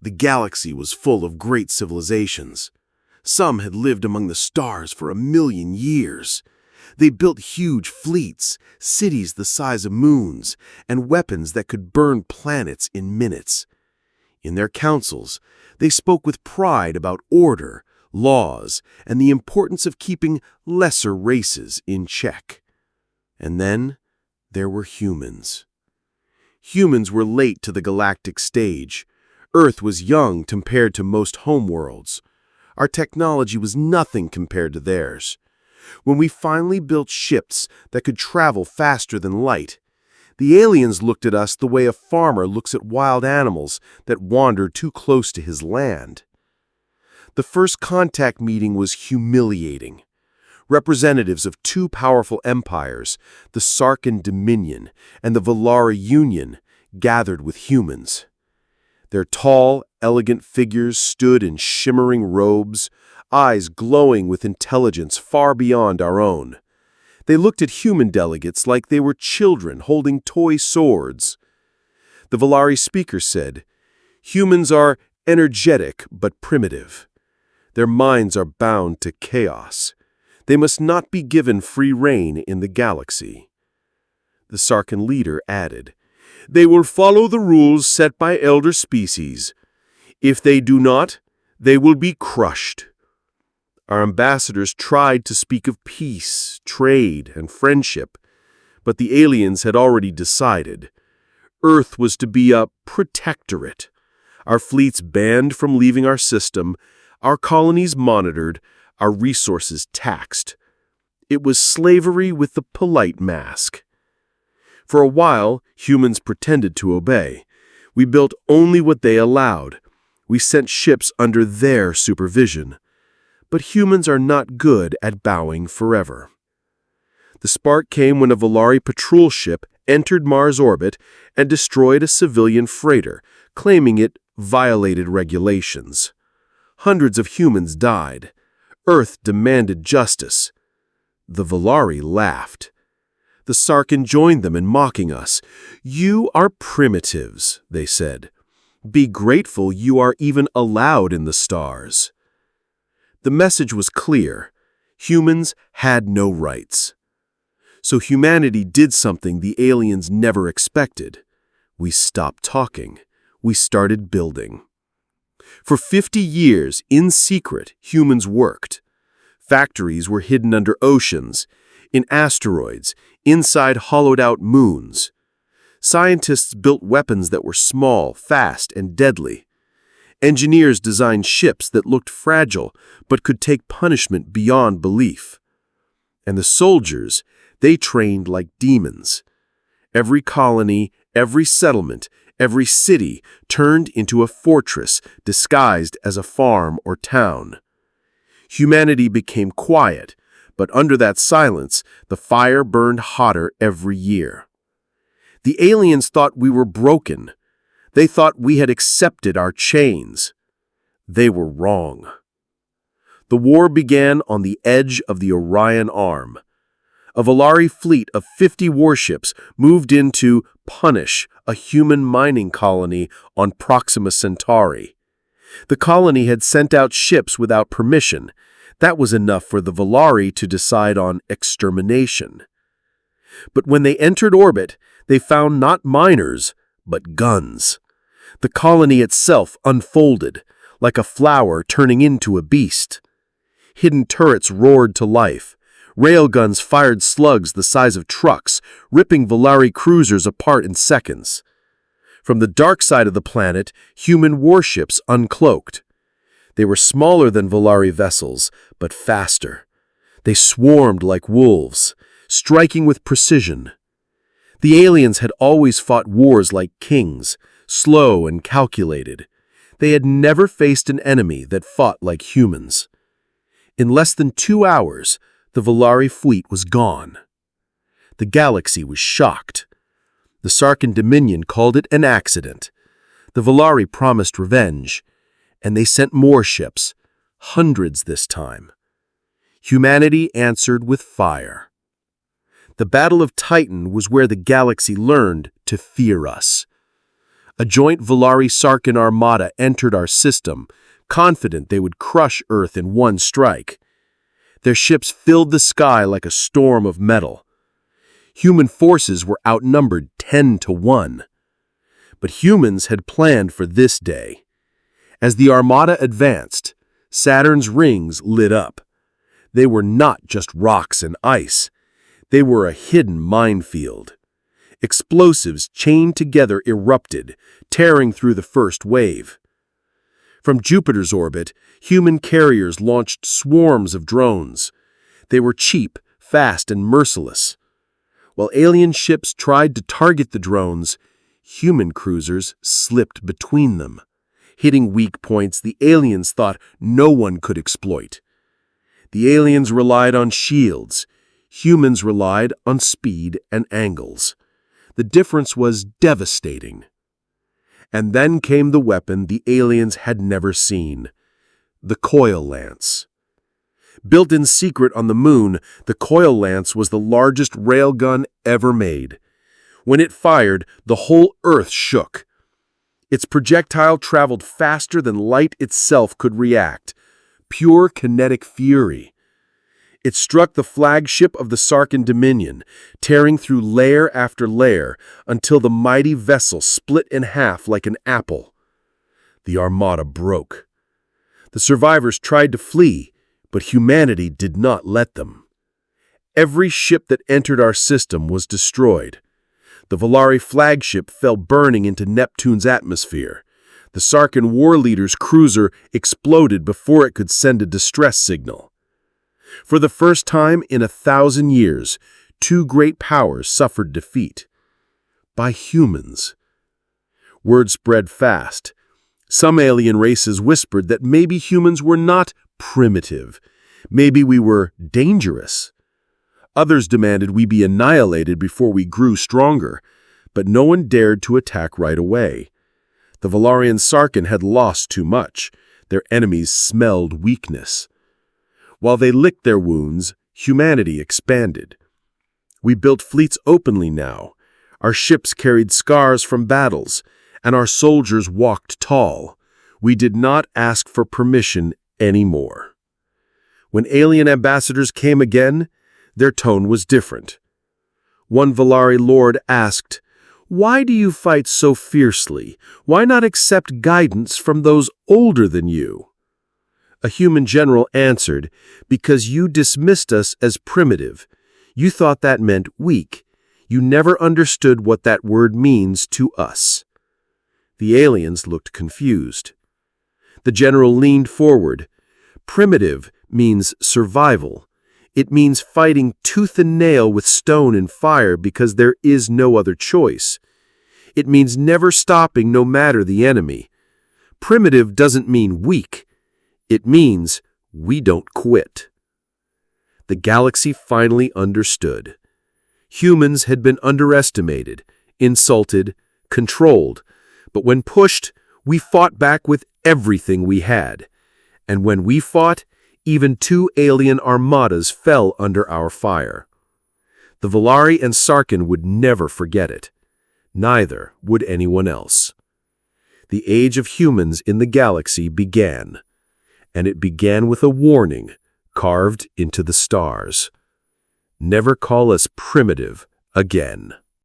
The galaxy was full of great civilizations. Some had lived among the stars for 1,000,000 years. They built huge fleets, cities the size of moons, and weapons that could burn planets in minutes. In their councils, they spoke with pride about order, laws, and the importance of keeping lesser races in check. And then there were humans. Humans were late to the galactic stage. Earth was young compared to most homeworlds. Our technology was nothing compared to theirs. When we finally built ships that could travel faster than light, the aliens looked at us the way a farmer looks at wild animals that wander too close to his land. The first contact meeting was humiliating. Representatives of two powerful empires, the Sarkin Dominion and the Volari Union, gathered with humans. Their tall, elegant figures stood in shimmering robes, eyes glowing with intelligence far beyond our own. They looked at human delegates like they were children holding toy swords. The Volari speaker said, "Humans are energetic but primitive. Their minds are bound to chaos. They must not be given free rein in the galaxy." The Sarkin leader added, "They will follow the rules set by elder species. If they do not, they will be crushed." Our ambassadors tried to speak of peace, trade, and friendship, but the aliens had already decided. Earth was to be a protectorate, our fleets banned from leaving our system, our colonies monitored, our resources taxed. It was slavery with the polite mask. For a while, humans pretended to obey. We built only what they allowed. We sent ships under their supervision. But humans are not good at bowing forever. The spark came when a Volari patrol ship entered Mars orbit and destroyed a civilian freighter, claiming it violated regulations. Hundreds of humans died. Earth demanded justice. The Volari laughed. The Sarkin joined them in mocking us. "You are primitives," they said. "Be grateful you are even allowed in the stars." The message was clear. Humans had no rights. So humanity did something the aliens never expected. We stopped talking. We started building. For 50 years, in secret, humans worked. Factories were hidden under oceans, in asteroids, inside hollowed-out moons. Scientists built weapons that were small, fast, and deadly. Engineers designed ships that looked fragile but could take punishment beyond belief. And the soldiers, they trained like demons. Every colony, every settlement, every city turned into a fortress disguised as a farm or town. Humanity became quiet, but under that silence, the fire burned hotter every year. The aliens thought we were broken. They thought we had accepted our chains. They were wrong. The war began on the edge of the Orion Arm. A Volari fleet of 50 warships moved in to punish a human mining colony on Proxima Centauri. The colony had sent out ships without permission. That was enough for the Volari to decide on extermination. But when they entered orbit, they found not miners, but guns. The colony itself unfolded, like a flower turning into a beast. Hidden turrets roared to life. Railguns fired slugs the size of trucks, ripping Volari cruisers apart in seconds. From the dark side of the planet, human warships uncloaked. They were smaller than Volari vessels, but faster. They swarmed like wolves, striking with precision. The aliens had always fought wars like kings, slow and calculated. They had never faced an enemy that fought like humans. In less than 2 hours, the Volari fleet was gone. The galaxy was shocked. The Sarkin Dominion called it an accident. The Volari promised revenge, and they sent more ships, hundreds this time. Humanity answered with fire. The Battle of Titan was where the galaxy learned to fear us. A joint Volari-Sarkin armada entered our system, confident they would crush Earth in one strike. Their ships filled the sky like a storm of metal. Human forces were outnumbered 10-1. But humans had planned for this day. As the armada advanced, Saturn's rings lit up. They were not just rocks and ice. They were a hidden minefield. Explosives chained together erupted, tearing through the first wave. From Jupiter's orbit, human carriers launched swarms of drones. They were cheap, fast, and merciless. While alien ships tried to target the drones, human cruisers slipped between them, hitting weak points the aliens thought no one could exploit. The aliens relied on shields. Humans relied on speed and angles. The difference was devastating. And then came the weapon the aliens had never seen, the coil lance. Built in secret on the moon, the coil lance was the largest railgun ever made. When it fired, the whole Earth shook. Its projectile traveled faster than light itself could react, pure kinetic fury. It struck the flagship of the Sarkin Dominion, tearing through layer after layer until the mighty vessel split in half like an apple. The armada broke. The survivors tried to flee, but humanity did not let them. Every ship that entered our system was destroyed. The Volari flagship fell burning into Neptune's atmosphere. The Sarkin war leader's cruiser exploded before it could send a distress signal. For the first time in 1,000 years, two great powers suffered defeat. By humans. Word spread fast. Some alien races whispered that maybe humans were not primitive. Maybe we were dangerous. Others demanded we be annihilated before we grew stronger, but no one dared to attack right away. The Volarian Sarkin had lost too much. Their enemies smelled weakness. While they licked their wounds, humanity expanded. We built fleets openly now. Our ships carried scars from battles, and our soldiers walked tall. We did not ask for permission anymore. When alien ambassadors came again, their tone was different. One Volari lord asked, "Why do you fight so fiercely? Why not accept guidance from those older than you?" A human general answered, "Because you dismissed us as primitive. You thought that meant weak. You never understood what that word means to us." The aliens looked confused. The general leaned forward. "Primitive means survival. It means fighting tooth and nail with stone and fire because there is no other choice. It means never stopping no matter the enemy. Primitive doesn't mean weak. It means we don't quit." The galaxy finally understood. Humans had been underestimated, insulted, controlled, but when pushed, we fought back with everything we had. And when we fought, even two alien armadas fell under our fire. The Volari and Sarkin would never forget it. Neither would anyone else. The age of humans in the galaxy began. And it began with a warning carved into the stars. Never call us primitive again.